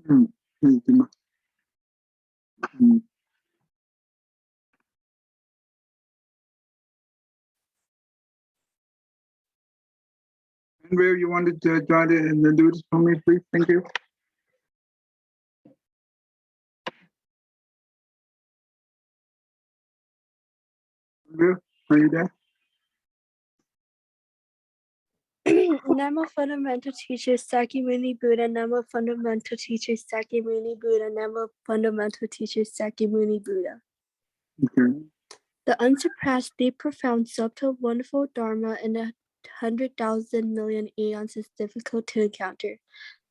Mm. Mm. Mm. Andrew, you wanted to join in and do this for me, please? Thank you. Andrew, are you there? Namo fundamental teacher Sakyamuni Buddha. Namo fundamental teacher Sakyamuni Buddha. Namo fundamental teacher Sakyamuni Buddha. Okay. The unsurpassed, deep, profound, subtle, wonderful Dharma in 100,000 million eons is difficult to encounter.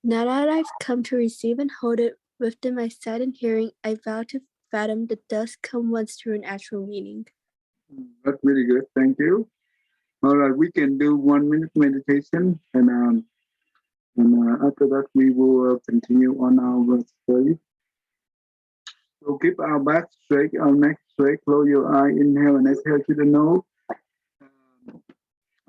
Now that I've come to receive and hold it within my sight and hearing, I vow to fathom the dust come once through an actual meaning. That's really good. Thank you. All right, we can do 1 minute meditation, and after that we will continue on our study. So keep our back straight, our neck straight. Close your eye. Inhale and exhale to the nose.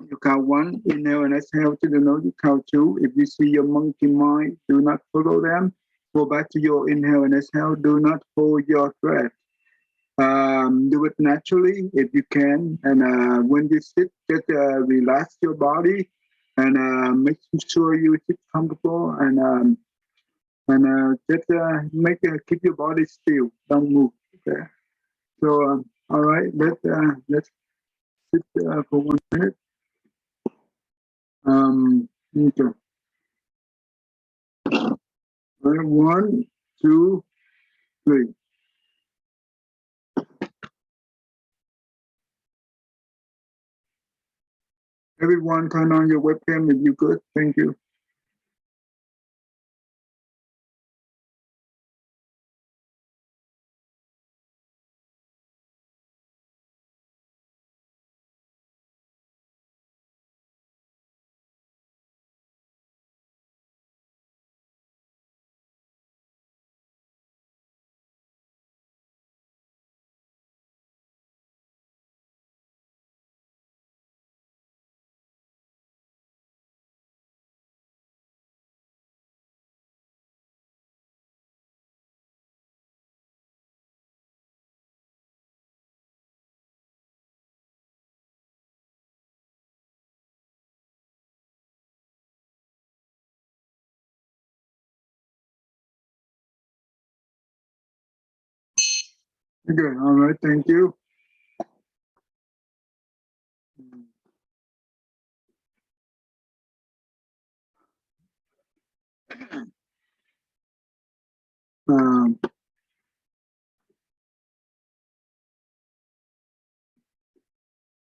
You count 1. Inhale and exhale to the nose. You count 2. If you see your monkey mind, do not follow them. Go back to your inhale and exhale. Do not hold your breath. Do it naturally if you can. And when you sit, just relax your body and make sure you sit comfortable and just keep your body still. Don't move. Okay. So all right, let's sit for 1 minute. Okay. All right, 1, 2, 3. Everyone, turn on your webcam if you could. Thank you. Okay, all right, thank you. Um,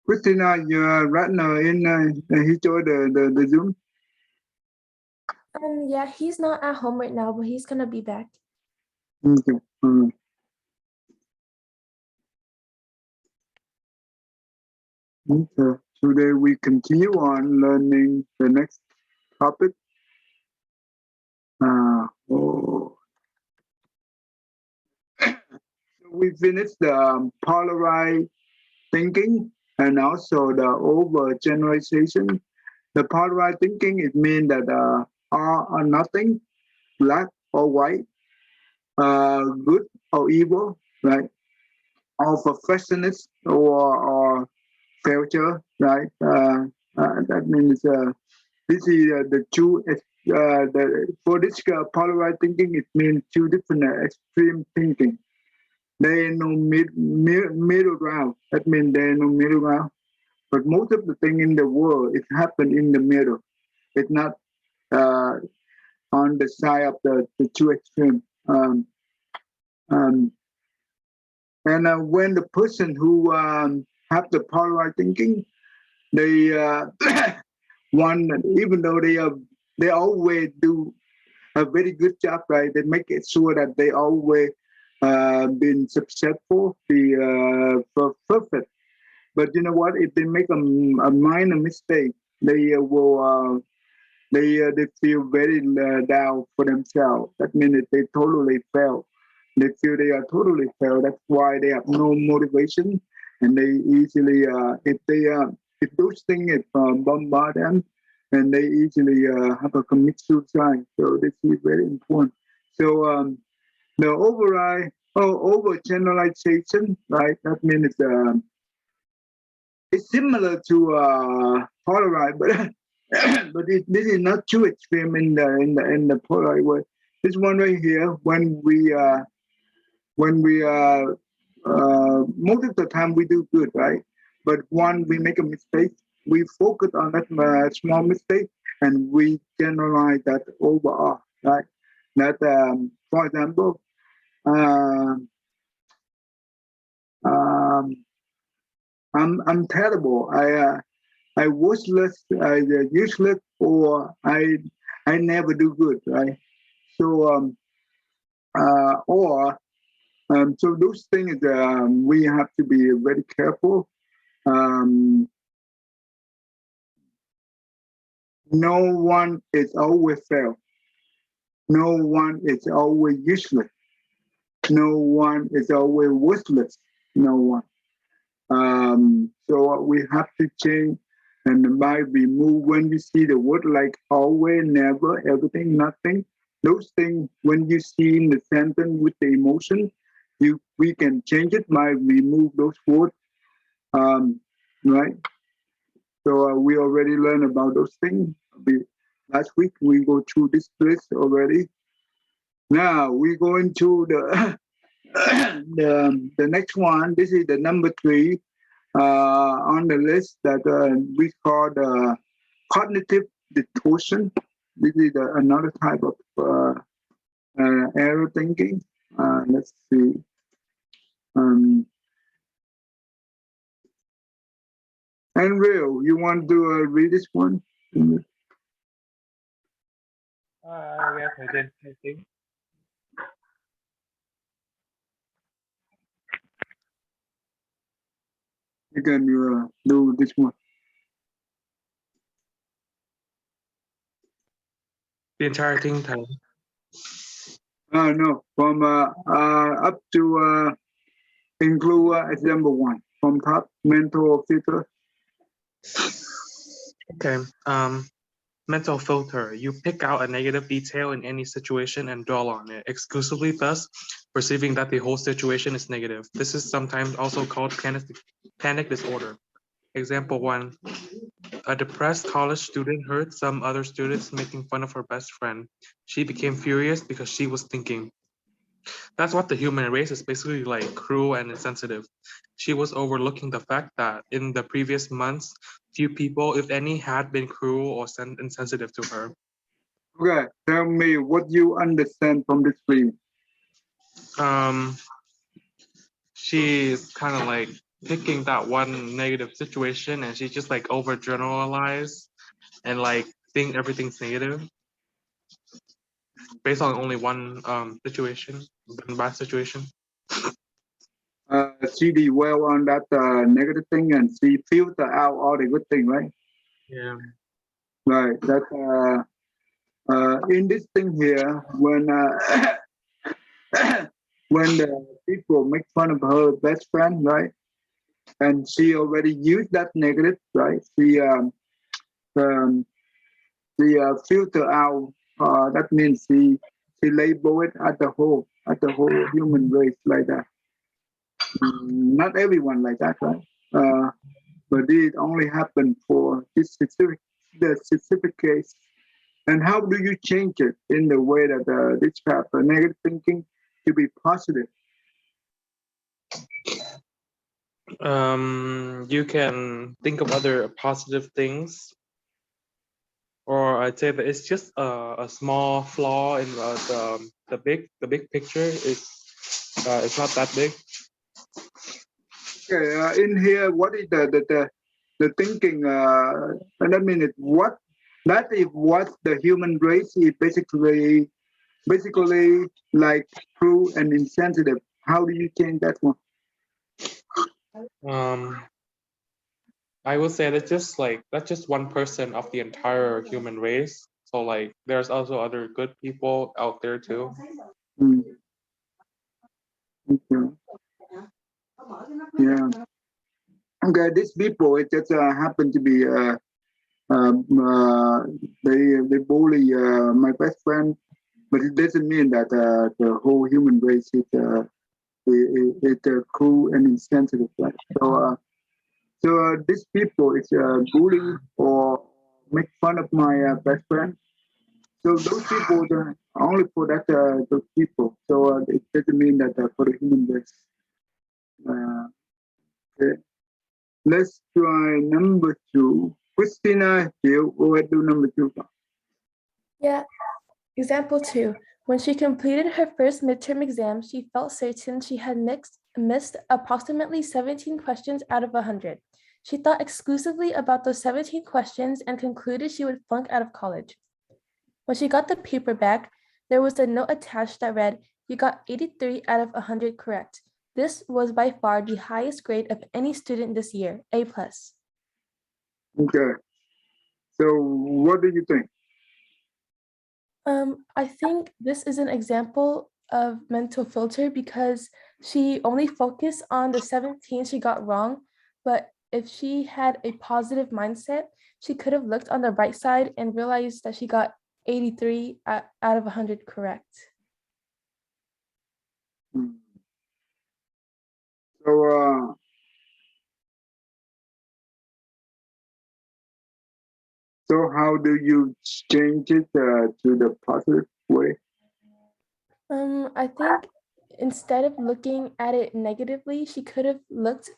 Christina, you're right now in he joined the Zoom. Yeah, he's not at home right now, but he's gonna be back. Okay. Okay. Today we continue on learning the next topic. So we finished the polarized thinking and also the overgeneralization. The polarized thinking, it means that all or nothing, black or white, good or evil, right? Or perfectionist or failure, right? That means this is the two. For this polarized thinking, it means two different extreme thinking. There is no middle ground. That means there is no middle ground. But most of the thing in the world, it happened in the middle. It's not uh, on the side of the two extremes. Um, and when the person who have the polarized thinking, they one, even though they always do a very good job, right? They make it sure that they always been successful, be perfect. But you know what? If they make a minor mistake, they feel very down for themselves. That means that they totally fail. They feel they are totally failed. That's why they have no motivation, and they easily if those things bombard them, and they easily have a commit suicide. So this is very important. So the overgeneralization, right? That means it's similar to polarized, but this is not too extreme in the polarized way. This one right here, when we most of the time we do good, right? But when we make a mistake, we focus on that small mistake and we generalize that overall, right? That, for example, um, um, I'm terrible. I worthless, I useless, or I never do good, right? So or so those things we have to be very careful. Um, no one is always fail. No one is always useless. No one is always worthless. No one. So we have to change and by remove when you see the word like always, never, everything, nothing. Those things when you see in the sentence with the emotion, we can change it by remove those words. Right. So we already learned about those things. Last week we go through this list already. Now we go into the the next one. This is the number 3 on the list that we call the cognitive distortion. This is another type of error thinking. Let's see. Andrew, you want to read this one? Yes, I did. I think. You can do this one. The entire thing time. No, from up to include example 1 from top mental filter. Okay. Mental filter. You pick out a negative detail in any situation and dwell on it exclusively, thus perceiving that the whole situation is negative. This is sometimes also called panic disorder. Example 1. A depressed college student heard some other students making fun of her best friend. She became furious because she was thinking, that's what the human race is basically like, cruel and insensitive. She was overlooking the fact that in the previous months, few people, if any, had been cruel or insensitive to her. Okay, tell me what you understand from this film. She's kind of like picking that one negative situation and she just like overgeneralize and like think everything's negative based on only one situation, bad situation. She did well on that negative thing and she filter out all the good thing, right? Yeah. Right. That in this thing here, when when the people make fun of her best friend, right? And she already used that negative, right? Um, filter out. That means she label it at the whole human race like that. Not everyone like that, right? But it only happened for this specific case. And how do you change it in the way that this type of negative thinking to be positive? You can think of other positive things, or I'd say that it's just a small flaw in the big picture. It's not that big. Okay, in here, what is the thinking? And I mean, what that is what the human race is basically like cruel and insensitive. How do you change that one? I would say that's just one person of the entire human race. So like there's also other good people out there too. Mm. Okay. Yeah. Okay, these people it just happen to be um, uh, they bully my best friend but it doesn't mean that the whole human race is cruel and insensitive. Right? So these people is bullying or make fun of my best friend. So those people are only for that those people. So it doesn't mean that for the human race. Okay. Let's try number 2. Christina, you go ahead do number 2. Yeah. Example 2. When she completed her first midterm exam, she felt certain she had missed approximately 17 questions out of 100. She thought exclusively about those 17 questions and concluded she would flunk out of college. When she got the paper back, there was a note attached that read, "You got 83 out of 100 correct. This was by far the highest grade of any student this year, A+." Okay. So what do you think? I think this is an example of mental filter because she only focused on the 17 she got wrong, but if she had a positive mindset, she could have looked on the right side and realized that she got 83 out of 100 correct. Hmm. So so how do you change it to the positive way? I think instead of looking at it negatively, she could have looked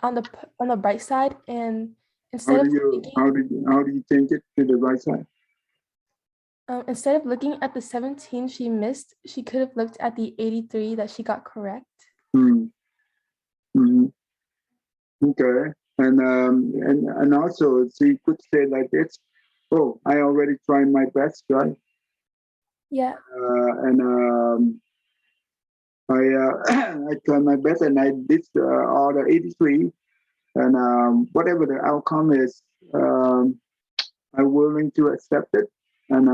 on the bright side, and How instead do of you thinking how do you change it to the right side? instead of looking at the 17 she missed, she could have looked at the 83 that she got correct. Hmm. Mhm. Okay. And also she could say like this, oh, I already tried my best, right? Yeah, And I I tried my best and I did all the 83 and whatever the outcome is, I'm willing to accept it and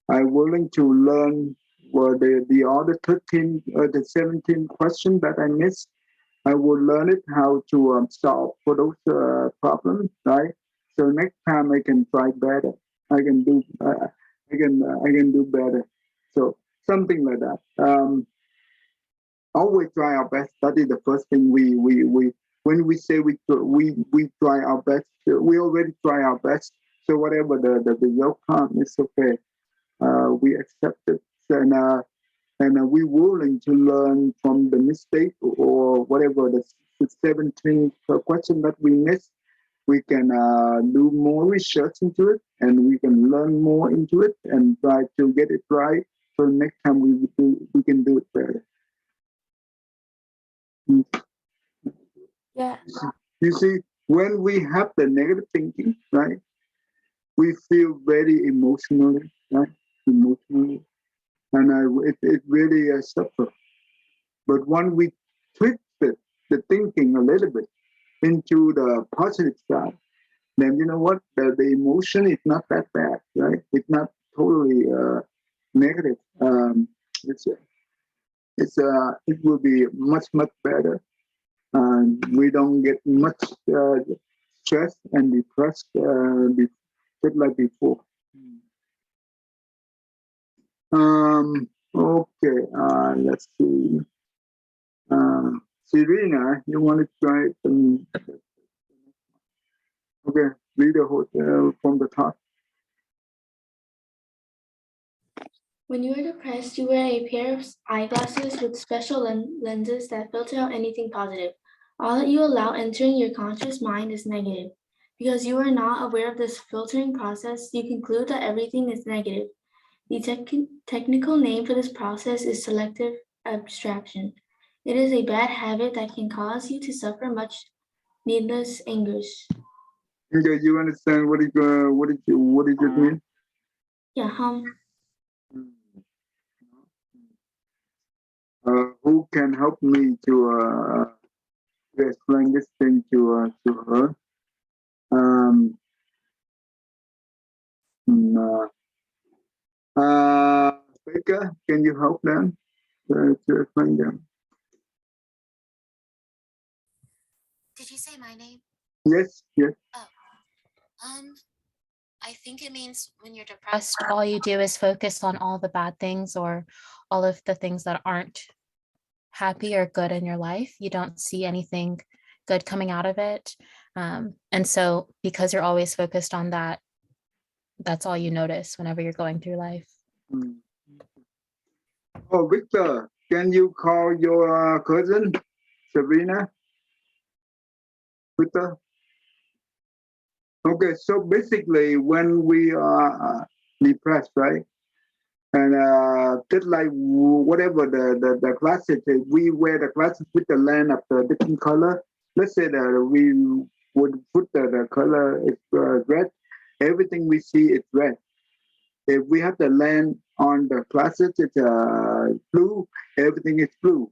I'm willing to learn what the other 13 the 17 questions that I missed. I will learn it how to solve for those problems, right? So next time I can try better. I can do I can do better. So something like that. Always try our best. That is the first thing we when we say we try our best. We already try our best. So whatever the outcome is okay. We accept it and we willing to learn from the mistake or whatever the 17 question that we missed. We can do more research into it and we can learn more into it and try to get it right. So next time we can do it better. yeah, You see, when we have the negative thinking, right, we feel very emotionally, right, emotionally, and it really suffers. But when we twist the thinking a little bit into the positive side, then you know what? The emotion is not that bad, right? It's not totally negative. It's it will be much better. We don't get much stress and depressed just like before. Okay. Let's see. Serena, you want to try it? Okay, read the whole from the top. When you are depressed, you wear a pair of eyeglasses with special lenses that filter out anything positive. All that you allow entering your conscious mind is negative. Because you are not aware of this filtering process, you conclude that everything is negative. The technical name for this process is selective abstraction. It is a bad habit that can cause you to suffer much needless angers. Okay, you understand what did it mean? Yeah, Who can help me to explain this thing to her? Mm, Becca, can you help them to explain them? Did you say my name? Yes, yes. Oh, I think it means when you're depressed, all you do is focus on all the bad things or all of the things that aren't happy or good in your life. You don't see anything good coming out of it. And so because you're always focused on that, that's all you notice whenever you're going through life. Mm. Oh, Victor, can you call your cousin, Sabrina? Victor? Okay, so basically when we are depressed, right? And just like whatever the glasses, we wear the glasses with the lens of the different color. Let's say that we would put the color is red. Everything we see is red. If we have the lens on the glasses, it's blue. Everything is blue.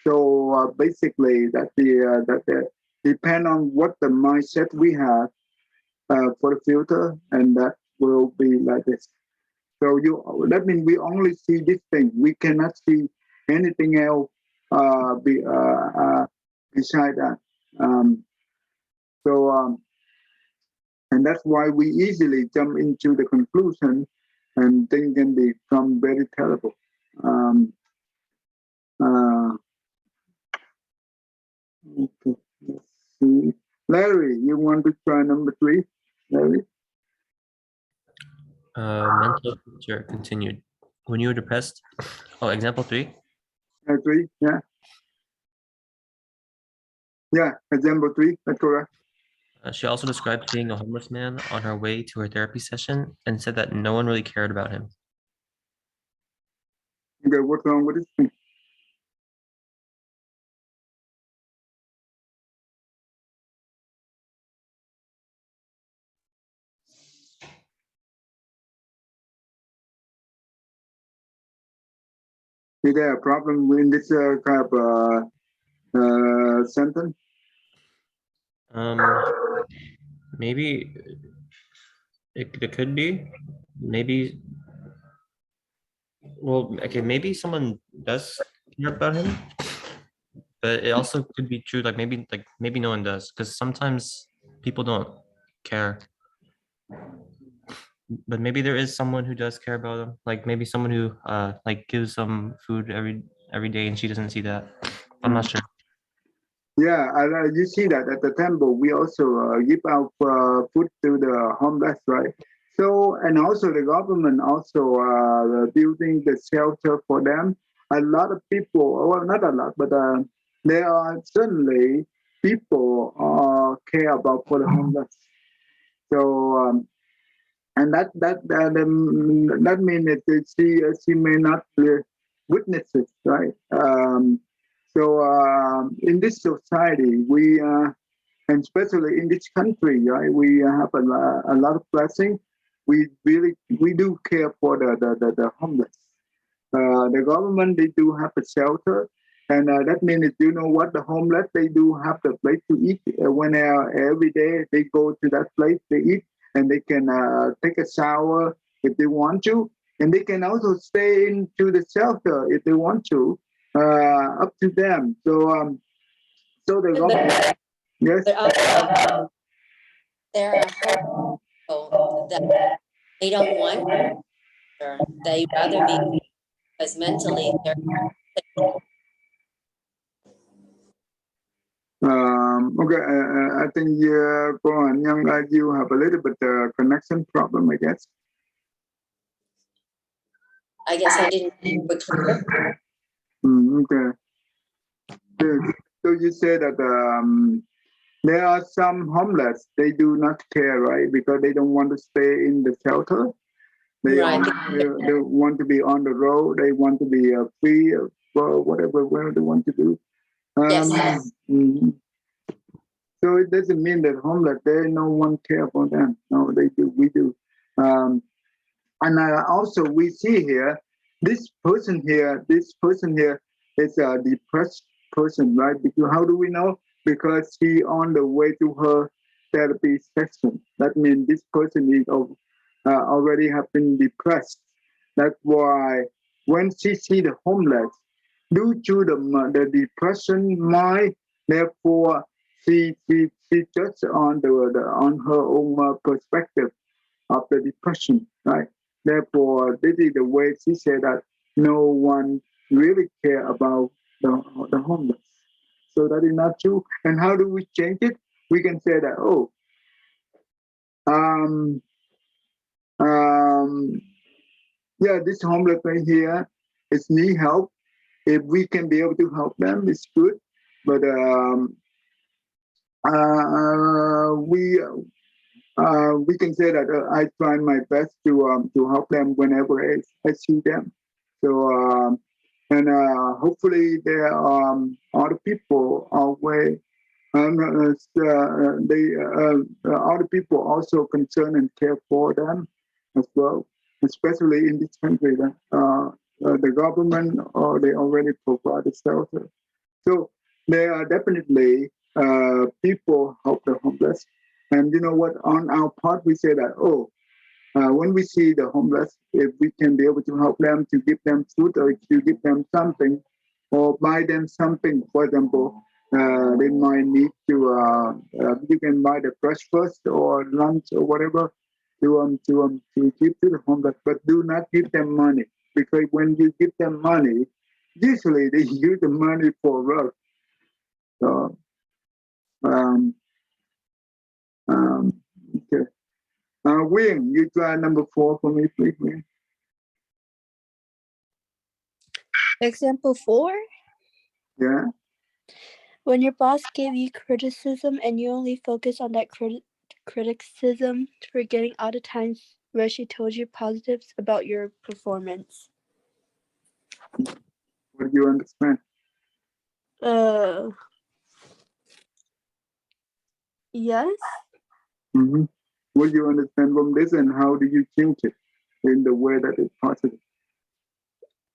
So basically, that depend on what the mindset we have for the filter, and that will be like this. So that means we only see this thing. We cannot see anything else beside that. And that's why we easily jump into the conclusion, and things can become very terrible. Okay, let's see. Larry, you want to try number 3? Larry? Mental picture continued. When you were depressed, example 3. 3, yeah. Yeah, example 3, that's correct. She also described seeing a homeless man on her way to her therapy session and said that no one really cared about him. Okay, what's wrong with this thing? Is there a problem with this kind of sentence? Maybe it could be. Maybe. Well, okay, maybe someone does care about him, but it also could be true. Like maybe no one does, because sometimes people don't care. But maybe there is someone who does care about him. Like maybe someone who like gives some food every day, and she doesn't see that. I'm not sure. Yeah, you see that at the temple, we also give out food to the homeless, right? So, and also the government also building the shelter for them. A lot of people, well, not a lot, but there are certainly people care about for the homeless. So, and that means that she may not witness it, right? So in this society, we and especially in this country, right, we have a lot of blessing. We do care for the homeless. The government, they do have a shelter, and that means you know what, the homeless, they do have the place to eat. When every day they go to that place, they eat, and they can take a shower if they want to, and they can also stay into the shelter if they want to. Up to them. So the government, yes. But also, there are people that they don't want, or they rather be, because mentally they're. Okay, I think go on, Young, you have a little bit connection problem, I guess. I guess I didn't put clear. Okay. So you say that there are some homeless, they do not care, right? Because they don't want to stay in the shelter. They want to be on the road. They want to be free for whatever they want to do. Yes. Mm-hmm. So it doesn't mean that homeless, no one care for them. No, they do. We do. And also we see here, this person here is a depressed person, right? Because how do we know? Because she on the way to her therapy session. That means this person is already have been depressed. That's why when she see the homeless, due to the depression mind, therefore she just on on her own perspective. of the depression, right? Therefore, this is the way she said that no one really care about the homeless. So that is not true. And how do we change it? We can say that, oh, yeah, this homeless right here is need help. If we can be able to help them, it's good. But we can say that I try my best to help them whenever I see them. So and hopefully there are other people always. Other people also concern and care for them as well, especially in this country. The government they already provide shelter. So there are definitely people help the homeless. And you know what? On our part, we say that, when we see the homeless, if we can be able to help them, to give them food or to give them something or buy them something, for example, they might need to, you can buy the breakfast or lunch or whatever to give to the homeless, but do not give them money, because when you give them money, usually they use the money for work. So, okay. Wing, you try number 4 for me, please, Wing. Example 4. Yeah. When your boss gave you criticism and you only focus on that criticism, forgetting all the times where she told you positives about your performance. What do you understand? Yes. Mm-hmm. What do you understand from this, and how do you change it in the way that is positive?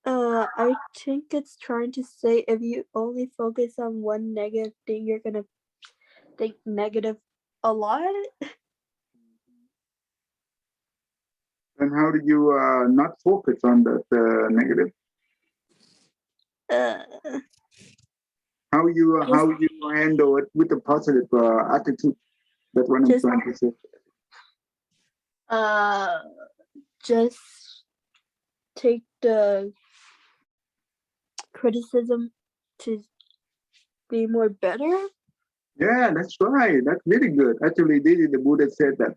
I think it's trying to say if you only focus on one negative thing, you're gonna think negative a lot. And how do you not focus on the negative? How you handle it with a positive attitude? That's what I'm trying to say. Just take the criticism to be more better. Yeah, that's right. That's really good. Actually, this is the Buddha said that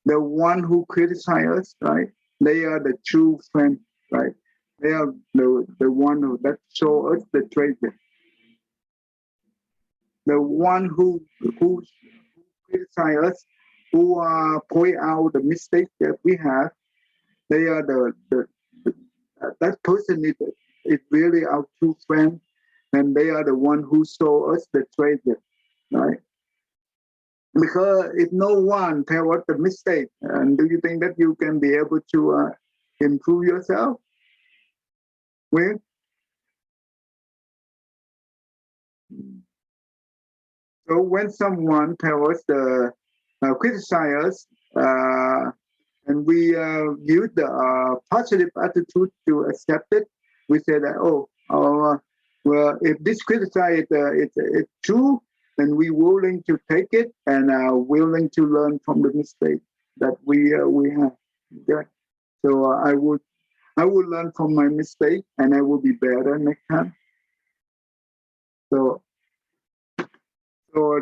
the one who criticize us, right? They are the true friend, right? They are the one who that show us the treasure. The one who criticize us, who point out the mistakes that we have, they are that person is really our true friend, and they are the one who show us the treasure, right? Because if no one tell us the mistake, and do you think that you can be able to improve yourself? Well, so when someone tell us criticize us, and we use the positive attitude to accept it, we say that, well, if this criticize it's true, then we willing to take it and willing to learn from the mistake that we have. Okay? So I would learn from my mistake, and I will be better next time. So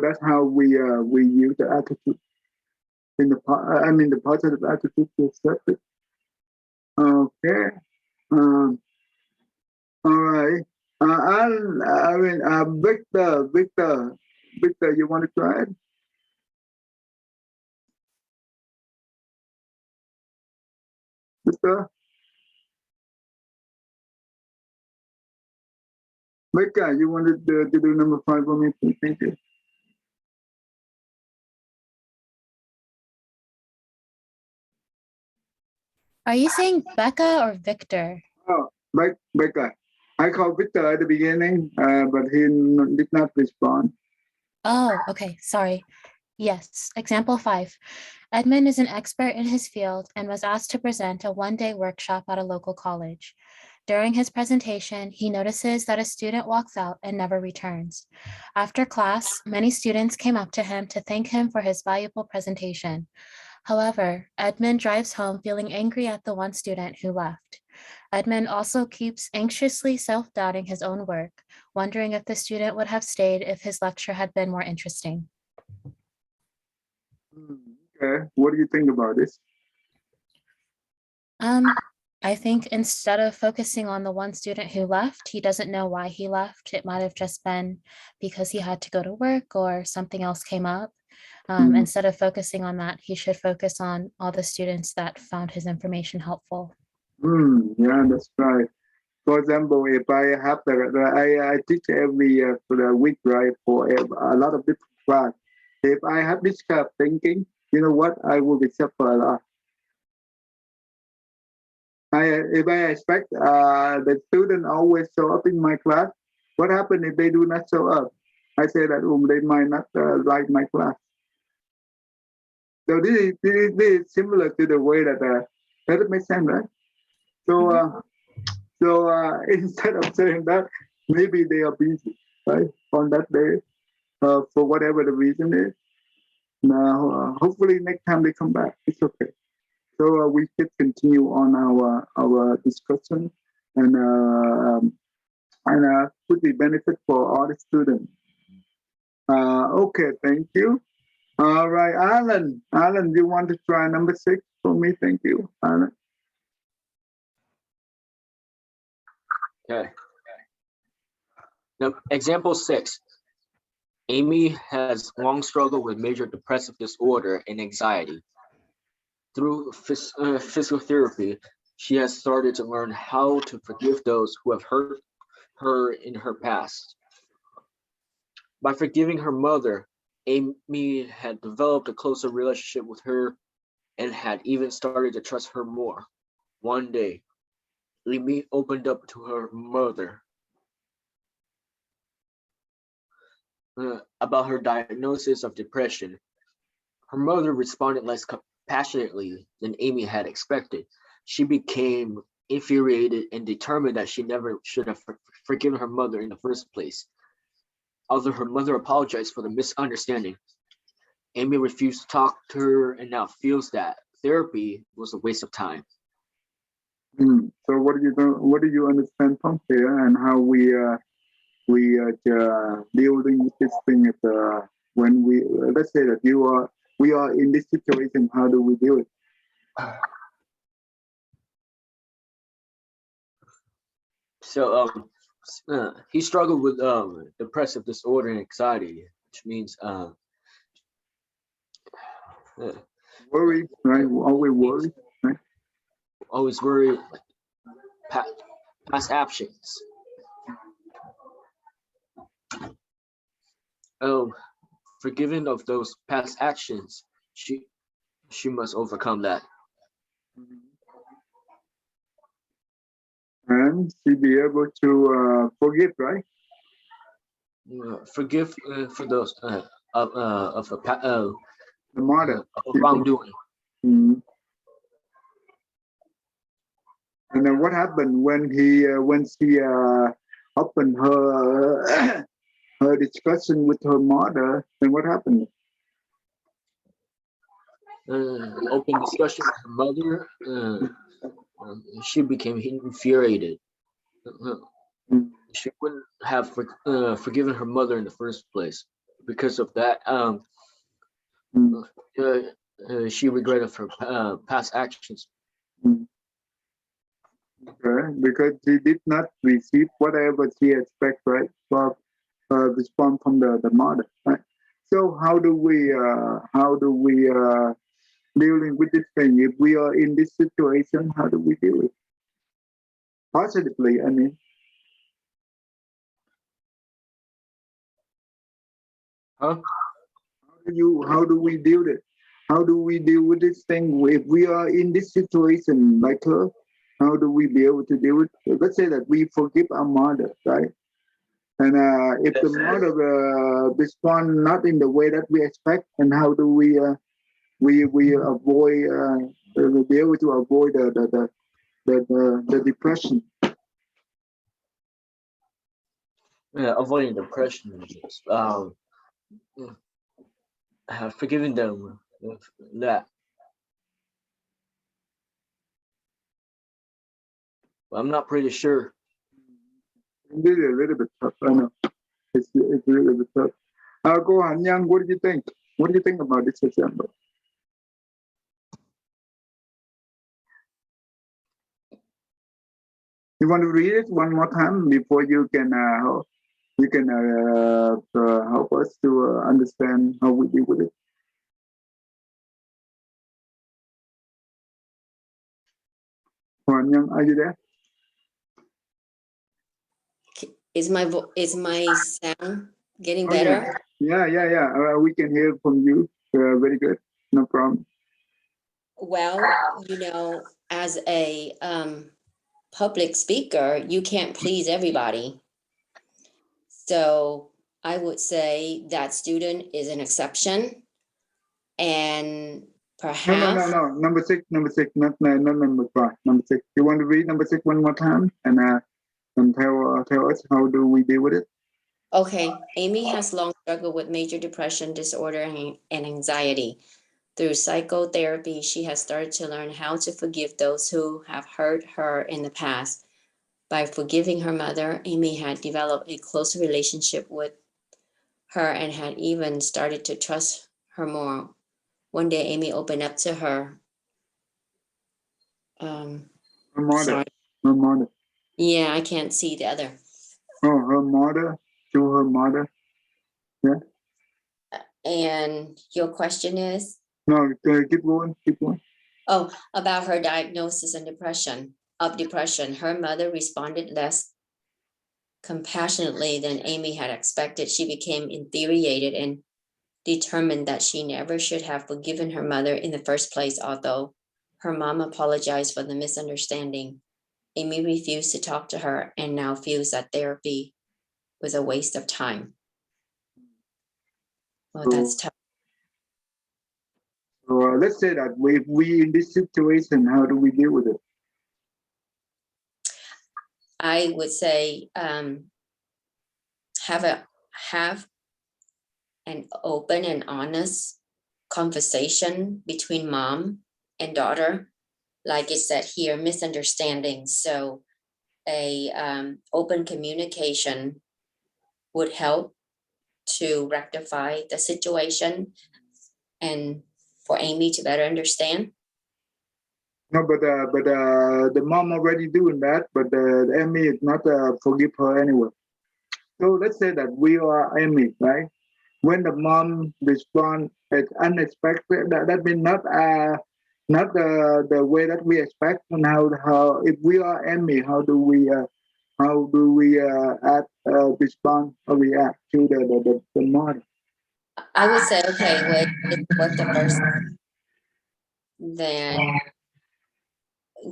that's how we use the attitude in the positive attitude to accept it. Okay. All right. Victor, you want to try it? Victor, you wanted to do number 5 for me, please? Thank you. Are you saying Becca or Victor? Oh, Becca. I called Victor at the beginning, but he did not respond. Oh, okay. Sorry. Yes. Example 5. Edmund is an expert in his field and was asked to present a one-day workshop at a local college. During his presentation, he notices that a student walks out and never returns. After class, many students came up to him to thank him for his valuable presentation. However, Edmund drives home feeling angry at the one student who left. Edmund also keeps anxiously self-doubting his own work, wondering if the student would have stayed if his lecture had been more interesting. Okay, what do you think about this? I think instead of focusing on the one student who left, he doesn't know why he left. It might have just been because he had to go to work or something else came up. Instead of focusing on that, he should focus on all the students that found his information helpful. Yeah, that's right. For example, if I have I teach every for the week, right, for a lot of different class. If I have this kind of thinking, you know what, I will be suffer a lot. If I expect the student always show up in my class, what happens if they do not show up? I say that they might not like my class. So this is similar to the way that that makes sense, right? So instead of saying that, maybe they are busy, right, on that day, for whatever the reason is. Now, hopefully next time they come back, it's okay. So we should continue on our discussion and could be benefit for all the students. Okay, thank you. All right, Alan. Alan, you want to try number 6 for me? Thank you, Alan. Okay. Now, example 6. Amy has long struggled with major depressive disorder and anxiety. Through physical therapy, she has started to learn how to forgive those who have hurt her in her past. By forgiving her mother, Amy had developed a closer relationship with her and had even started to trust her more. One day, Amy opened up to her mother about her diagnosis of depression. Her mother responded less compassionately than Amy had expected. She became infuriated and determined that she never should have forgiven her mother in the first place. Although her mother apologized for the misunderstanding, Amy refused to talk to her and now feels that therapy was a waste of time. So what do you understand from here, and how we dealing with this thing when we let's say that we are in this situation, how do we deal with it? So he struggled with depressive disorder and anxiety, which means Worry, right? Always worry, right? always worry, past actions. Forgiven of those past actions, she must overcome that. And she be able to forgive, right? Forgive for those of The mother. wrongdoing. And then what happened when she opened her her discussion with her mother? Then what happened? Open discussion with her mother. She became infuriated. She wouldn't have forgiven her mother in the first place. Because of that, she regretted her past actions. Okay, because she did not receive whatever she expect, right? For response from the mother, right? So how do we dealing with this thing? If we are in this situation, how do we deal with it? Positively, I mean. Huh? How do we deal with it? How do we deal with this thing if we are in this situation like her? How do we be able to deal with it? Let's say that we forgive our mother, right? And if the mother respond not in the way that we expect, and how do we avoid be able to avoid the depression? Avoiding depression is forgiving them that I'm not pretty sure. Really a little bit tough. I know. It's really a bit tough. Go on, Yang. What do you think? What do you think about this example? You want to read it one more time before you can help us to understand how we deal with it. Juan Yang, are you there? Is my sound getting Oh, better? Yeah. We can hear from you. Very good. No problem. Well, as a public speaker, you can't please everybody. So I would say that student is an exception, and perhaps No. Number six, not number five. Number six. You want to read number six one more time and tell us how do we deal with it? Okay, Amy has long struggled with major depression disorder and anxiety. Through psychotherapy, she has started to learn how to forgive those who have hurt her in the past. By forgiving her mother, Amy had developed a closer relationship with her and had even started to trust her more. One day, Amy opened up to her. Her mother. Sorry. Her mother. Yeah, I can't see the other. Oh, her mother. To her mother. Yeah. And your question is? No, keep going. Oh, about her diagnosis and depression. Her mother responded less compassionately than Amy had expected. She became infuriated and determined that she never should have forgiven her mother in the first place, although her mom apologized for the misunderstanding. Amy refused to talk to her and now feels that therapy was a waste of time. Well, that's tough. So let's say that we in this situation, how do we deal with it? I would say have an open and honest conversation between mom and daughter. Like it said here, misunderstandings. So a open communication would help to rectify the situation and for Amy to better understand. No, but the mom already doing that, but Amy is not forgive her anyway. So let's say that we are Amy, right? When the mom respond as unexpected, that means not the way that we expect. And how if we are Amy, how do we respond or react to the mom? I would say, okay, what the first, then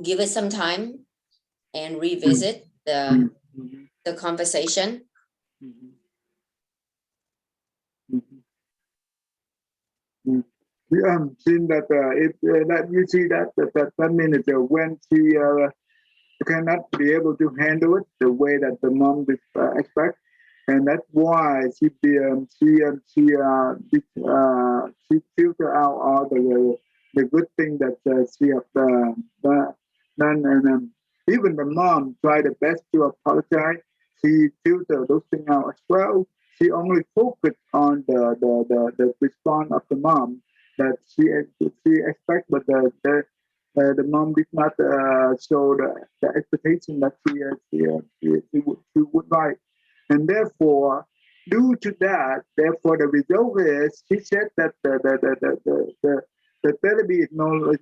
give it some time and revisit the conversation. Yeah, seen that if that you see that means when she cannot be able to handle it the way that the mom expect, and that's why she filter out all the good thing that she have done, and even the mom try the best to apologize. She filter those things out as well. She only focused on the response of the mom that she expect, but the mom did not show the expectation that she would like, and therefore, due to that, therefore the result is she said that the therapy is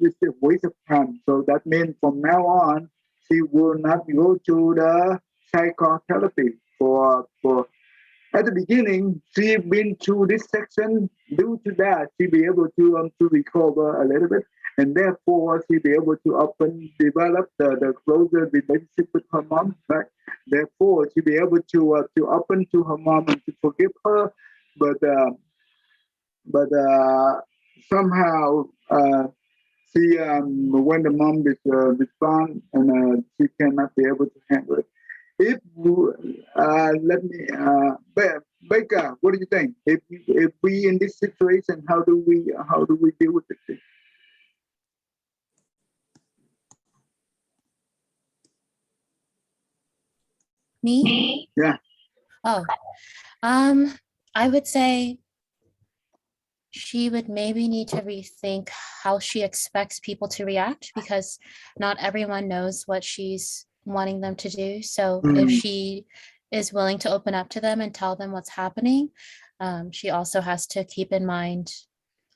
it's a waste of time. So that means from now on, she will not go to the psychotherapy for. At the beginning, she been through this section. Due to that, she be able to recover a little bit, and therefore she be able to develop the closer relationship with her mom. Right? Therefore, she be able to open to her mom and to forgive her, but somehow she when the mom respond and she cannot be able to handle it. If let me Baker, what do you think? If we in this situation, how do we deal with it? Me? Yeah. Oh, I would say she would maybe need to rethink how she expects people to react, because not everyone knows what she's wanting them to do. So if Mm. she is willing to open up to them and tell them what's happening, she also has to keep in mind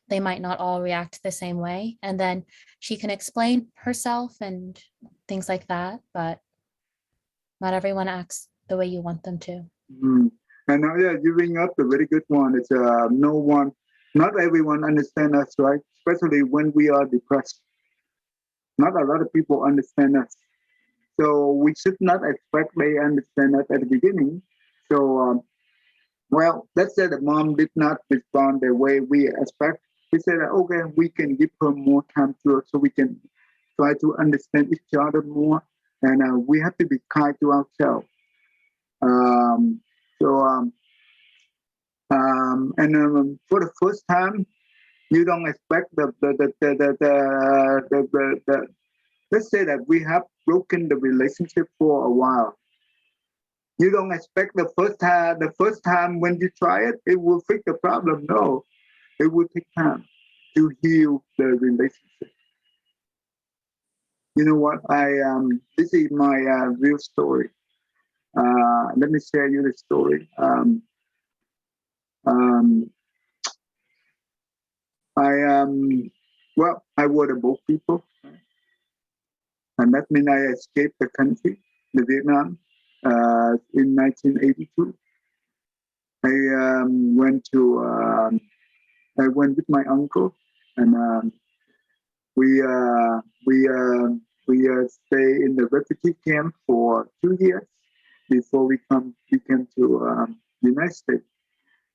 they might not all react the same way. And then she can explain herself and things like that, but not everyone acts the way you want them to. Mm. And yeah, you bring up a very good one. It's not everyone understand us, right? Especially when we are depressed. Not a lot of people understand us. So we should not expect they understand us at the beginning. So, well, let's say the mom did not respond the way we expect. We said, okay, we can give her more time to her so we can try to understand each other more. And we have to be kind to ourselves. Um, so, for the first time, you don't expect the let's say that we have broken the relationship for a while. You don't expect the first time when you try it, it will fix the problem. No, it will take time to heal the relationship. You know what? This is my real story. Let me share you the story. I was a boat people, and that means I escaped the country, the Vietnam, in 1982. I went with my uncle, and we stay in the refugee camp for 2 years before we came to United States.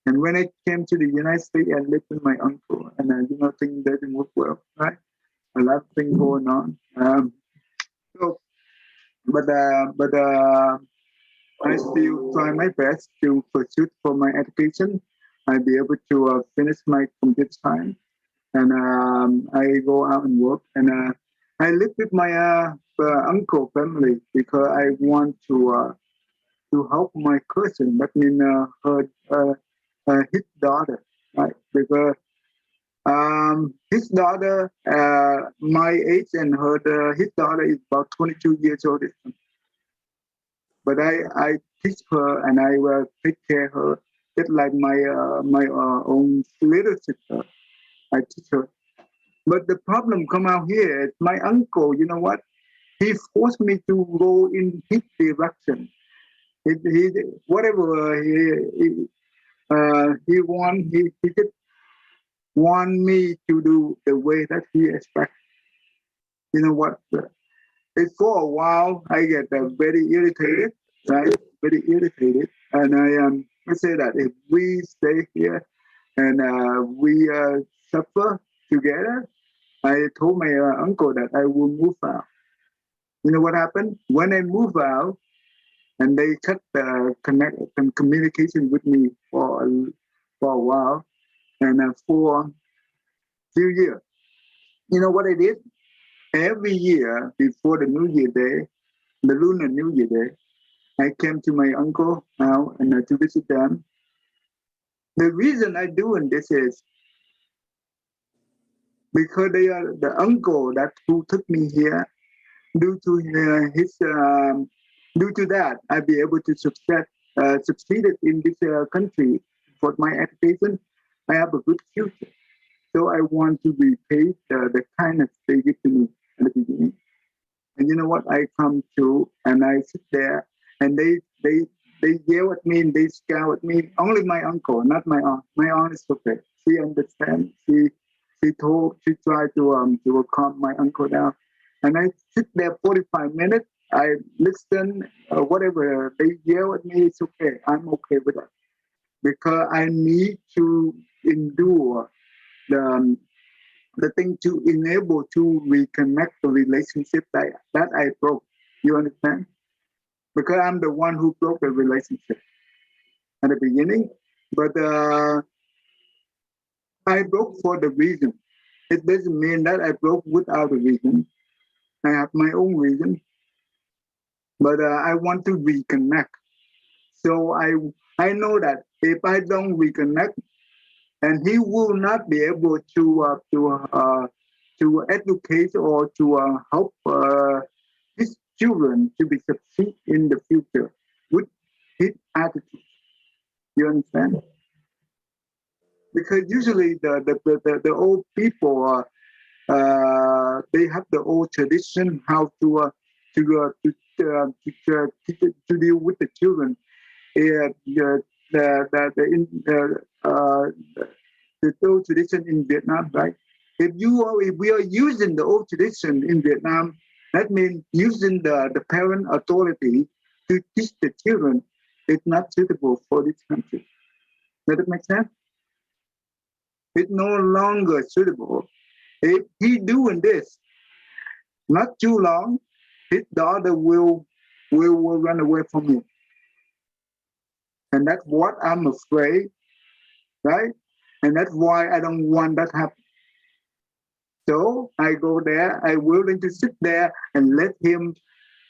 And when I came to the United States, I lived with my uncle, and things didn't work well, right? A lot of things going on. So, but I still try my best to pursue for my education. I'll be able to finish my computer science, and I go out and work. And I live with my uncle family because I want to help my cousin. That means his daughter, right? Because his daughter, my age, and his daughter is about 22 years old. But I teach her and I will take care of her just like my own little sister. I teach her. But the problem come out here is my uncle, you know what? He forced me to go in his direction. He whatever he want, he just want me to do the way that he expects. You know what? For a while, I get very irritated, right? Very irritated, and I say that if we stay here and we suffer together, I told my uncle that I will move out. You know what happened? When I move out, and they cut the communication with me for a while, and for a few years. You know what I did? Every year before the New Year Day, the Lunar New Year Day, I came to my uncle now and to visit them. The reason I doing this is because they are the uncle that who took me here. Due to due to that, I'll be able to succeed in this country for my education. I have a good future, so I want to repay the kindness they give to me at the beginning. And you know what? I come to and I sit there, and they yell at me and they scowl at me. Only my uncle, not my aunt. My aunt is okay. She understands. She tried to calm my uncle down. And I sit there 45 minutes. I listen, whatever they yell at me, it's okay. I'm okay with that because I need to endure the thing to enable to reconnect the relationship that I broke. You understand? Because I'm the one who broke the relationship at the beginning, but I broke for the reason. It doesn't mean that I broke without a reason. I have my own reason, but I want to reconnect So I know that if I don't reconnect, and he will not be able to educate or to help his children to be succeed in the future with his attitude. You understand? Because usually the old people they have the old tradition how to deal with the children. The old tradition in Vietnam, right? If we are using the old tradition in Vietnam, that means using the parent authority to teach the children is not suitable for this country. Does it make sense? It's no longer suitable. If he doing this, not too long, his daughter will run away from him. And that's what I'm afraid, right? And that's why I don't want that happen. So I go there, I willing to sit there and let him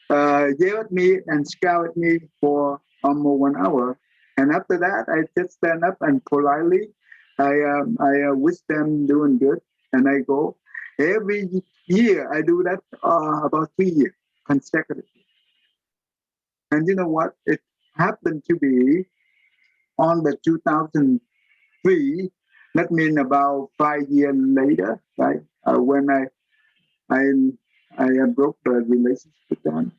yell at me and scowl at me for almost 1 hour. And after that, I just stand up and politely, I wish them doing good, and I go. Every year I do that about 3 years consecutively. And you know what? It happened to be on the 2003. That means about 5 years later, right? When I broke the relationship with them.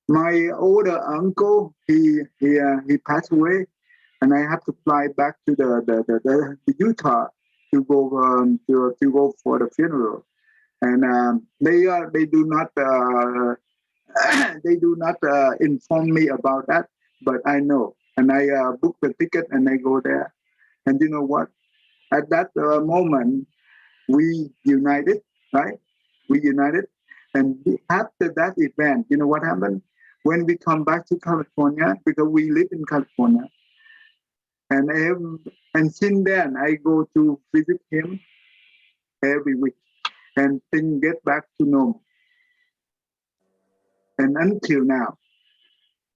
My older uncle, he passed away, and I have to fly back to the Utah to go for the funeral. And they do not they do not inform me about that, but I know, and I book the ticket and I go there. And you know what? At that moment, we united, right? We united, and after that event, you know what happened? When we come back to California, because we live in California, and since then I go to visit him every week, and things get back to normal. And until now,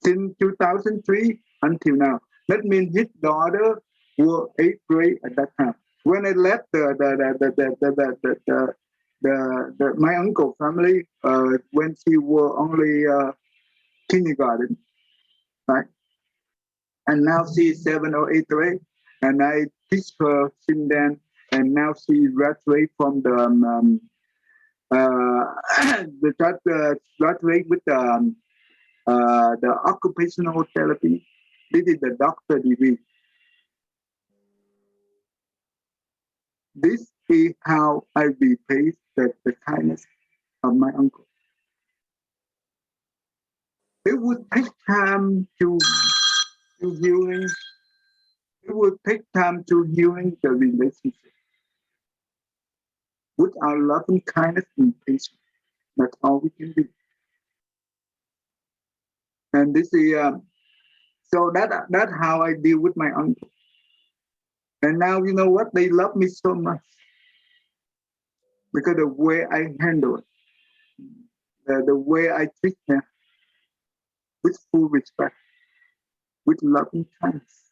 since 2003 until now, that means his daughter was 8th grade at that time. When I left my uncle family, when she was only kindergarten, right? And now she's 7th or 8th grade, and I teach her since then, and now she graduated from the graduate with the occupational therapy. This is the doctor degree. This is how I repay the kindness of my uncle. It would take time to healing. It would take time to healing the relationship with our loving kindness and patience. That's all we can do. And this is so that's how I deal with my uncle. And now you know what? They love me so much because the way I handle it, the way I treat them with full respect, with loving kindness.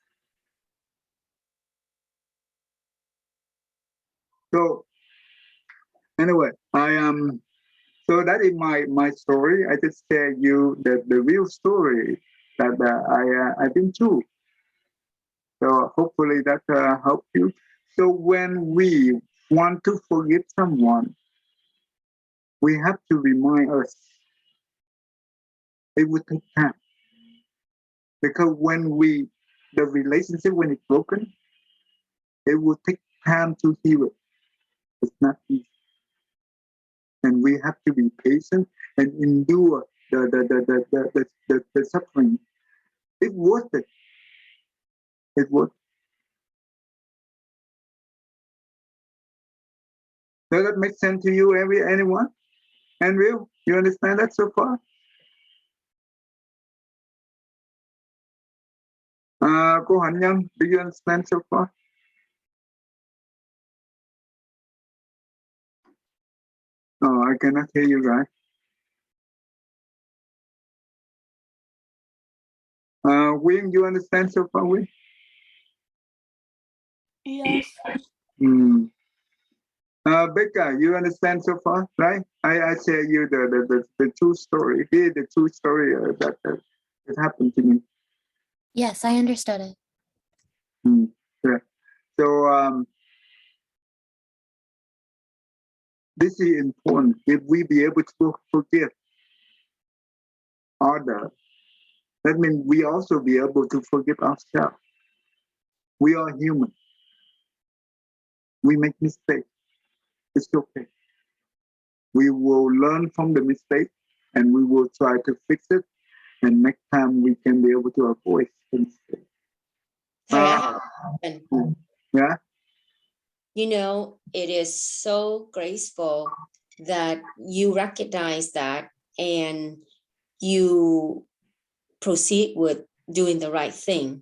So anyway, I am. So that is my story. I just share you the real story that I've been through. So hopefully that helps you. So when we want to forgive someone, we have to remind us it would take time, because when the relationship when it's broken, it will take time to heal it. It's not easy, and we have to be patient and endure the suffering. It's worth it. It's worth it. Does that make sense to you, anyone? Andrew, you understand that so far? Cô Hạnh Nhân, do you understand so far? Oh, I cannot hear you, guys. Wing, you understand so far, Wing? Yes. Hmm. Becca, you understand so far, right? I share you the true story. Here, the true story that happened to me. Yes, I understood it. Yeah. So this is important. If we be able to forgive others, that means we also be able to forgive ourselves. We are human. We make mistakes. It's okay. We will learn from the mistake and we will try to fix it. And next time we can be able to avoid the mistake. Thầy, I have a question. Yeah. You know, it is so graceful that you recognize that and you proceed with doing the right thing.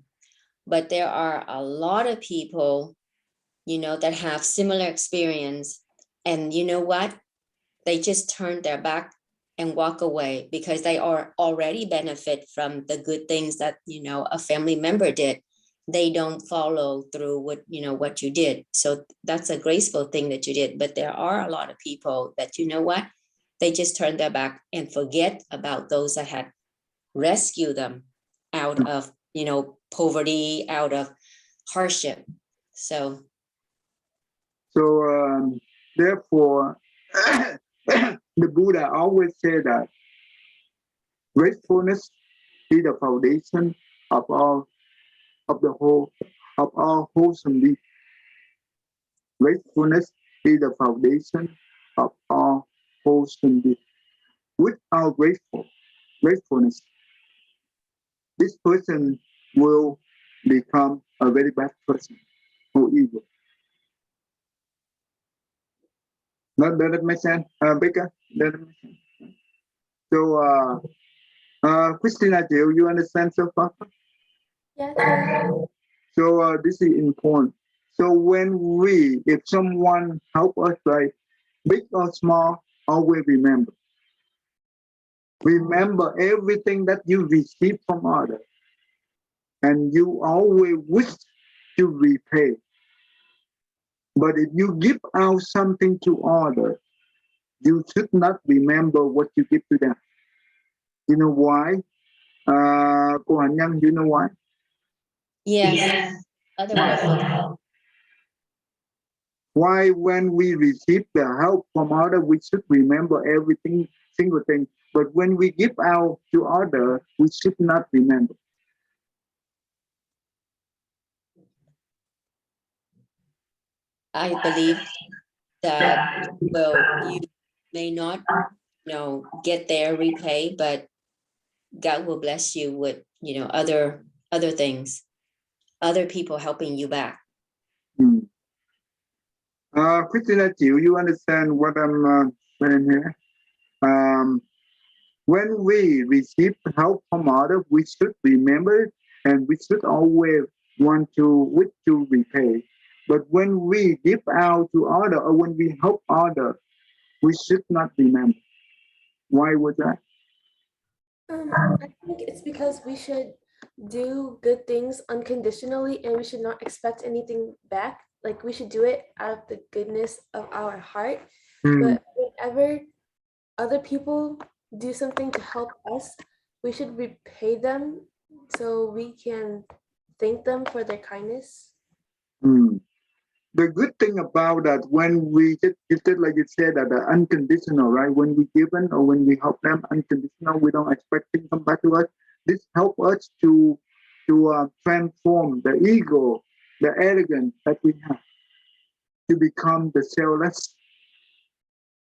But there are a lot of people, you know, that have similar experience. And you know what? They just turn their back and walk away because they are already benefit from the good things that, you know, a family member did. They don't follow through with, you know, what you did. So that's a graceful thing that you did. But there are a lot of people that, you know what? They just turn their back and forget about those that had rescued them out of, you know, poverty, out of hardship. So Therefore, the Buddha always said that gratefulness is the foundation of all of the whole of all wholesome deeds. Gratefulness is the foundation of all wholesome deeds. Without gratefulness, this person will become a very bad person or evil. Does that make sense, Becca? Does that make sense? So, Christina, do you understand so far? Yeah, teacher. So this is important. So if someone help us, right, big or small, always remember. Remember everything that you receive from others, and you always wish to repay. But if you give out something to others, you should not remember what you give to them. You know why? Cô Hạnh Nhân, you know why? yes, otherwise forget. Why when we receive the help from others, we should remember everything, single thing. But when we give out to others, we should not remember. I believe that, well, you may not, you know, get their repay, but God will bless you with, you know, other things, other people helping you back. Christina Chiu, you understand what I'm saying here? When we receive help from others, we should remember it, and we should always want to repay. But when we give out to others or when we help others, we should not remember. Why was that? I think it's because we should do good things unconditionally and we should not expect anything back. Like we should do it out of the goodness of our heart. But whenever other people do something to help us, we should repay them so we can thank them for their kindness. The good thing about that, when we just like you said, that unconditional, right? When we give them or when we help them unconditional, we don't expect things to come back to us. This help us to transform the ego, the arrogance that we have, to become the selfless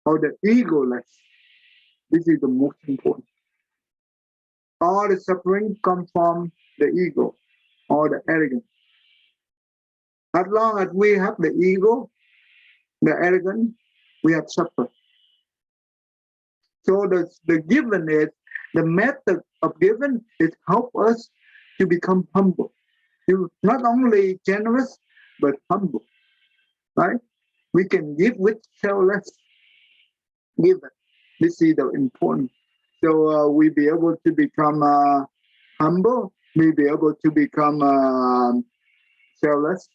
or the egoless. This is the most important. All the suffering comes from the ego or the arrogance. As long as we have the ego, the arrogance, we have suffered. So the given is, the method of giving is help us to become humble. To not only generous, but humble, right? We can give with selfless given. This is the important. So we be able to become humble, we be able to become selfless.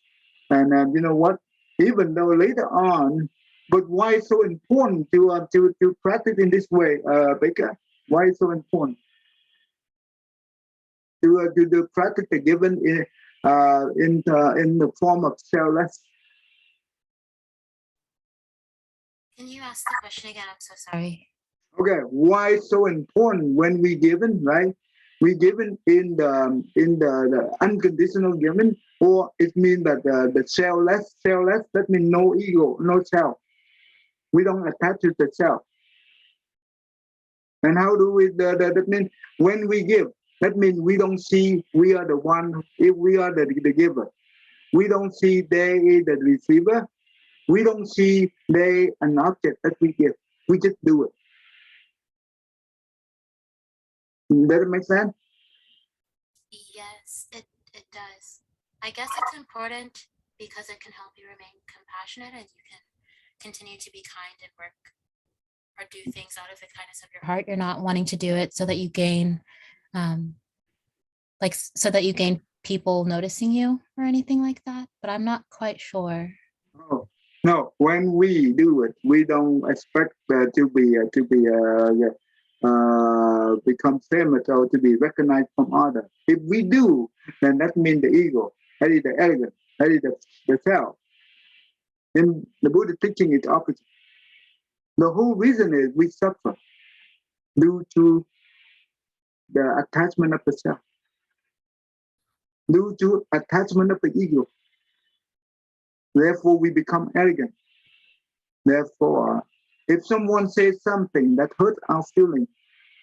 And you know what? Even though later on, but why it's so important to practice in this way, Baker? Why it's so important to do practice the given in the form of selfless? Can you ask the question again? I'm so sorry. Okay, why it's so important when we given, right? We given in the unconditional given, or it means that the selfless, that means no ego, no self. We don't attach to the self. And how do we? That means when we give, that means we don't see we are the one. If we are the giver, we don't see they the receiver. We don't see they an object that we give. We just do it. Does it make sense? Yes, it does. I guess it's important because it can help you remain compassionate and you can continue to be kind and work or do things out of the kindness of your heart. You're not wanting to do it so that you gain so that you gain people noticing you or anything like that, but I'm not quite sure. Oh, no, when we do it, we don't expect to become famous or to be recognized from others. If we do, then that means the ego, that is the arrogance, that is the self. In the Buddha teaching is opposite. The whole reason is we suffer due to the attachment of the self, due to attachment of the ego. Therefore, we become arrogant. Therefore, if someone says something that hurts our feeling,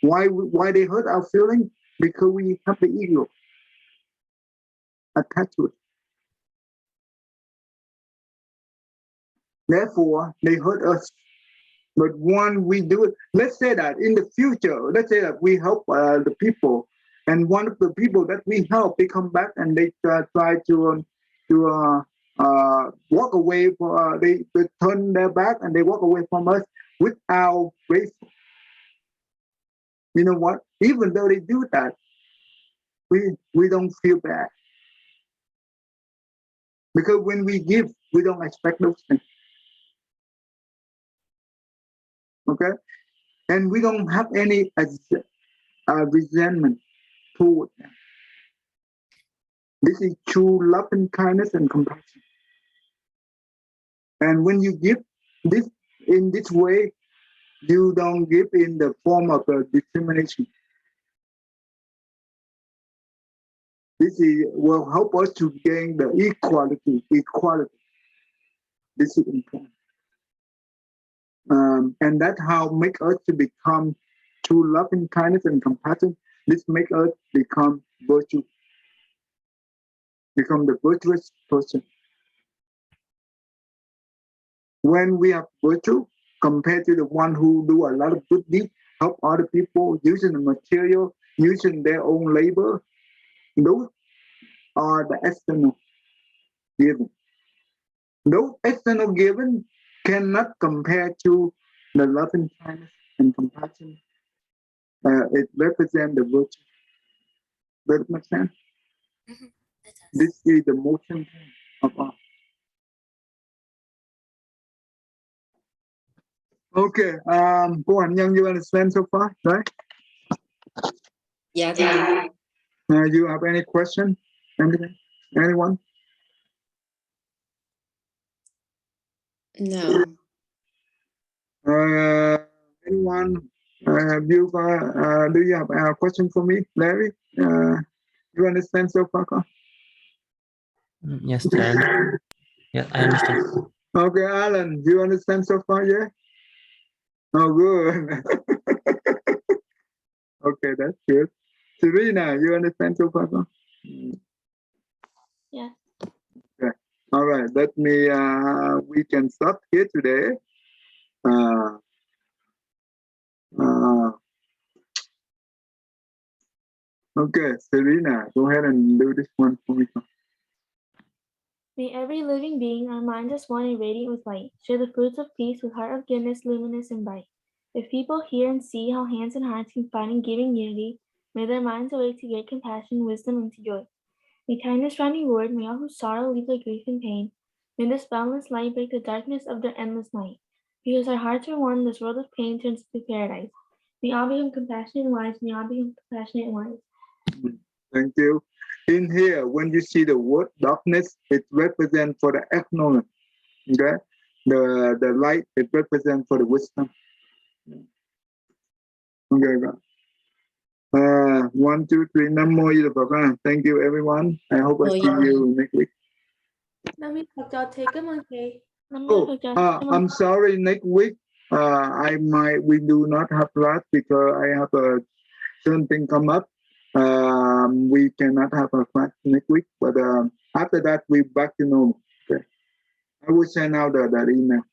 why they hurt our feeling? Because we have the ego attached to it. Therefore, they hurt us. But when we do it, let's say that in the future, let's say that we help the people, and one of the people that we help, they come back and they try to walk away. They turn their back and they walk away from us without grateful. You know what? Even though they do that, we don't feel bad. Because when we give, we don't expect those things. Okay? And we don't have any resentment toward them. This is true love and kindness and compassion. And when you give this in this way, you don't give in the form of discrimination. This will help us to gain the equality. This is important. And that's how make us to become true love and kindness and compassion. This make us become virtue, become the virtuous person. When we have virtue, compared to the one who do a lot of good deeds, help other people using the material, using their own labor, those are the external giving. Those external giving cannot compare to the love and kindness and compassion. It represents the virtue. Does it make sense? Mm-hmm. It does. This is the motion of art. Okay, Cô Hạnh Nhân, you understand so far, right? Yeah, thầy. You have any question? Anything? Anyone? No. Anyone? Do you have a question for me, Larry? You understand so far? Yes, yeah, I understand. Okay, Alan, do you understand so far? Yeah. Oh, good. Okay, that's good. Serena, you understand so far? Yeah. Okay. All right. Let me. We can stop here today. Okay, Serena, go ahead and do this one for me. May every living being, our minds as one and radiant with light, share the fruits of peace with heart of goodness, luminous and bright. If people hear and see how hands and hearts can find in giving unity, May their minds awake to great compassion, wisdom, and to joy. May kindness find reward, may all whose sorrow leave their grief and pain. May this boundless light break the darkness of their endless night. Because our hearts are one, this world of pain turns to paradise. May all become compassionate and wise, may all become compassionate and wise. Thank you. In here, when you see the word darkness, it represents for the ignorance. Okay, the light it represents for the wisdom. Okay. 1, 2, 3, Nam Mô Di Đà Phật. Thank you, everyone. I hope I Oh, see yeah. you next week. Nam mô Phật Giáo Thầy, cảm ơn thầy. Oh, I'm sorry. Next week, we do not have class because I have a certain thing come up. We cannot have a class next week, but after that, we back to normal. Okay. I will send out that email.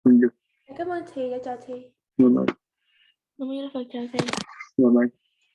Thank you. Cảm ơn thầy, chào thầy. Bye bye. Nam Mô Phật Giáo Thầy. Bye bye.